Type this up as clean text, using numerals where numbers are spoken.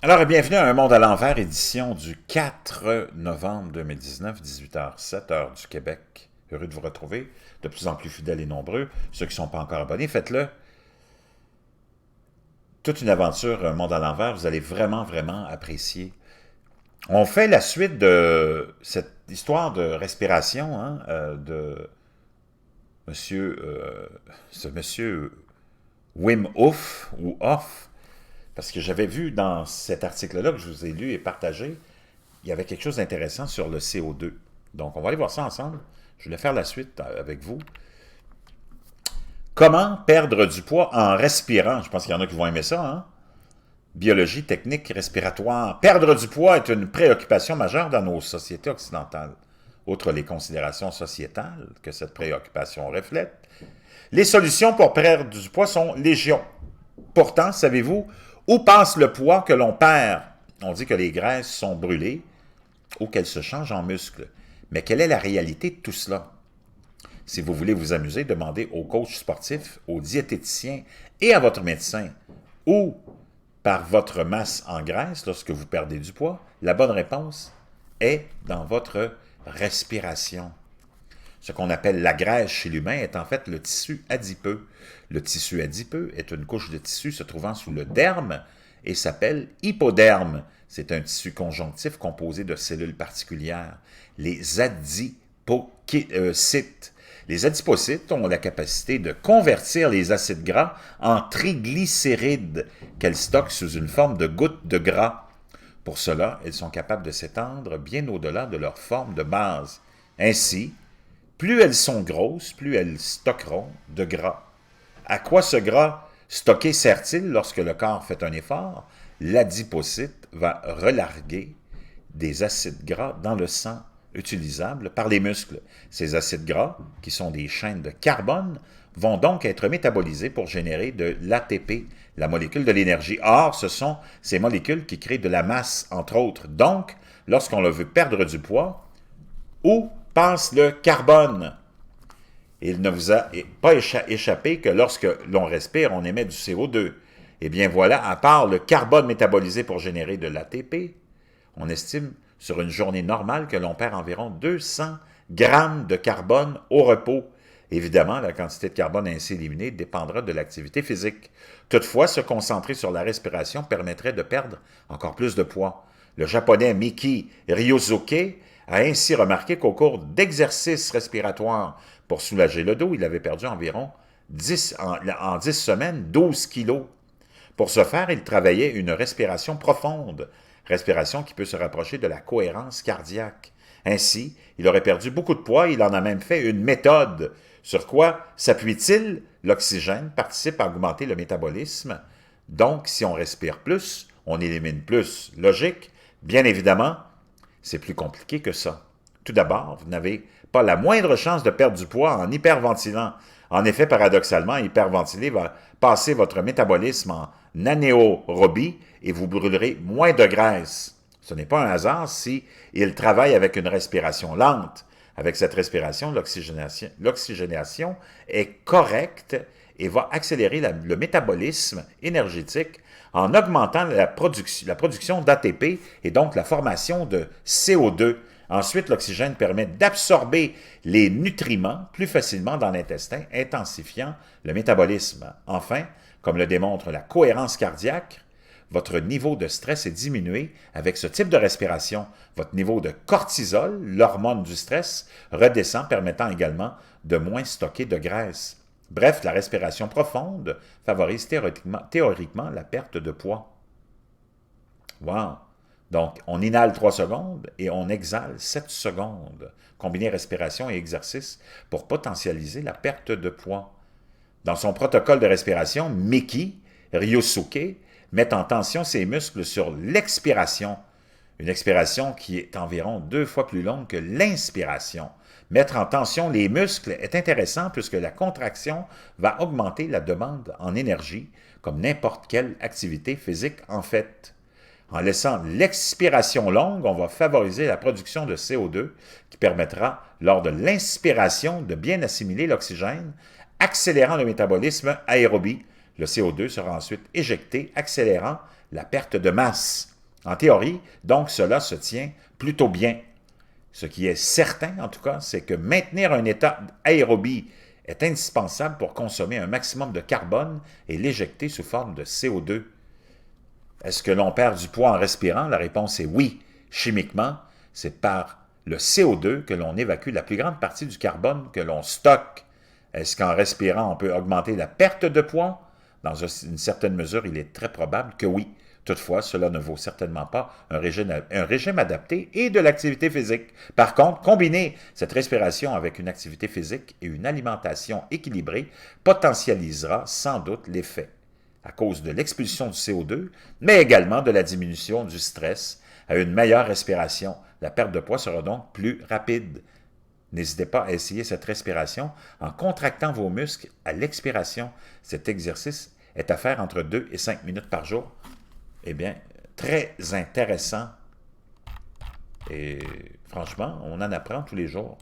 Alors, bienvenue à Un monde à l'envers, édition du 4 novembre 2019, 18h, 7h du Québec. Heureux de vous retrouver, de plus en plus fidèles et nombreux. Ceux qui ne sont pas encore abonnés, faites-le. Toute une aventure, Un monde à l'envers, vous allez vraiment apprécier. On fait la suite de cette histoire de respiration de ce monsieur Wim Hof, ou Hof, parce que j'avais vu dans cet article-là que je vous ai lu et partagé, il y avait quelque chose d'intéressant sur le CO2. Donc, on va aller voir ça ensemble. Je vais faire la suite avec vous. Comment perdre du poids en respirant? Je pense qu'il y en a qui vont aimer ça, hein? Biologie, technique, respiratoire. Perdre du poids est une préoccupation majeure dans nos sociétés occidentales. Outre les considérations sociétales que cette préoccupation reflète, les solutions pour perdre du poids sont légion. Pourtant, savez-vous où passe le poids que l'on perd? On dit que les graisses sont brûlées ou qu'elles se changent en muscles. Mais quelle est la réalité de tout cela? Si vous voulez vous amuser, demandez au coach sportif, au diététicien et à votre médecin ou par votre masse en graisse lorsque vous perdez du poids. La bonne réponse est dans votre respiration. Ce qu'on appelle la graisse chez l'humain est en fait le tissu adipeux. Le tissu adipeux est une couche de tissu se trouvant sous le derme et s'appelle hypoderme. C'est un tissu conjonctif composé de cellules particulières, les adipocytes. Les adipocytes ont la capacité de convertir les acides gras en triglycérides qu'elles stockent sous une forme de gouttes de gras. Pour cela, elles sont capables de s'étendre bien au-delà de leur forme de base. Ainsi, plus elles sont grosses, plus elles stockeront de gras. À quoi ce gras stocké sert-il lorsque le corps fait un effort? L'adipocyte va relarguer des acides gras dans le sang utilisables par les muscles. Ces acides gras, qui sont des chaînes de carbone, vont donc être métabolisés pour générer de l'ATP, la molécule de l'énergie. Or, ce sont ces molécules qui créent de la masse, entre autres. Donc, lorsqu'on veut perdre du poids, où passe le carbone? Il ne vous a pas échappé que lorsque l'on respire, on émet du CO2. Eh bien voilà, à part le carbone métabolisé pour générer de l'ATP, on estime sur une journée normale que l'on perd environ 200 grammes de carbone au repos. Évidemment, la quantité de carbone ainsi éliminée dépendra de l'activité physique. Toutefois, se concentrer sur la respiration permettrait de perdre encore plus de poids. Le japonais Miki Ryosuke a ainsi remarqué qu'au cours d'exercices respiratoires pour soulager le dos, il avait perdu environ 10 semaines 12 kilos. Pour ce faire, il travaillait une respiration profonde, respiration qui peut se rapprocher de la cohérence cardiaque. Ainsi, il aurait perdu beaucoup de poids, il en a même fait une méthode. Sur quoi s'appuie-t-il? L'oxygène participe à augmenter le métabolisme. Donc, si on respire plus, on élimine plus. Logique? Bien évidemment, c'est plus compliqué que ça. Tout d'abord, vous n'avez pas la moindre chance de perdre du poids en hyperventilant. En effet, paradoxalement, hyperventiler va passer votre métabolisme en anaérobie et vous brûlerez moins de graisse. Ce n'est pas un hasard si il travaille avec une respiration lente. Avec cette respiration, l'oxygénation est correcte et va accélérer le métabolisme énergétique en augmentant la production d'ATP et donc la formation de CO2. Ensuite, l'oxygène permet d'absorber les nutriments plus facilement dans l'intestin, intensifiant le métabolisme. Enfin, comme le démontre la cohérence cardiaque, votre niveau de stress est diminué avec ce type de respiration. Votre niveau de cortisol, l'hormone du stress, redescend, permettant également de moins stocker de graisse. Bref, la respiration profonde favorise théoriquement la perte de poids. Wow! Donc, on inhale 3 secondes et on exhale 7 secondes. Combiner respiration et exercice pour potentialiser la perte de poids. Dans son protocole de respiration, Miki Ryosuke met en tension ses muscles sur l'expiration, une expiration qui est environ 2 fois plus longue que l'inspiration. Mettre en tension les muscles est intéressant puisque la contraction va augmenter la demande en énergie, comme n'importe quelle activité physique en fait. En laissant l'expiration longue, on va favoriser la production de CO2 qui permettra, lors de l'inspiration, de bien assimiler l'oxygène, accélérant le métabolisme aérobie. Le CO2 sera ensuite éjecté, accélérant la perte de masse. En théorie, donc, cela se tient plutôt bien. Ce qui est certain, en tout cas, c'est que maintenir un état aérobie est indispensable pour consommer un maximum de carbone et l'éjecter sous forme de CO2. Est-ce que l'on perd du poids en respirant? La réponse est oui. Chimiquement, c'est par le CO2 que l'on évacue la plus grande partie du carbone que l'on stocke. Est-ce qu'en respirant, on peut augmenter la perte de poids? Dans une certaine mesure, il est très probable que oui. Toutefois, cela ne vaut certainement pas un régime adapté et de l'activité physique. Par contre, combiner cette respiration avec une activité physique et une alimentation équilibrée potentialisera sans doute l'effet à cause de l'expulsion du CO2, mais également de la diminution du stress. À une meilleure respiration, la perte de poids sera donc plus rapide. N'hésitez pas à essayer cette respiration en contractant vos muscles à l'expiration. Cet exercice est à faire entre 2 et 5 minutes par jour. Eh bien, très intéressant. Et franchement, on en apprend tous les jours.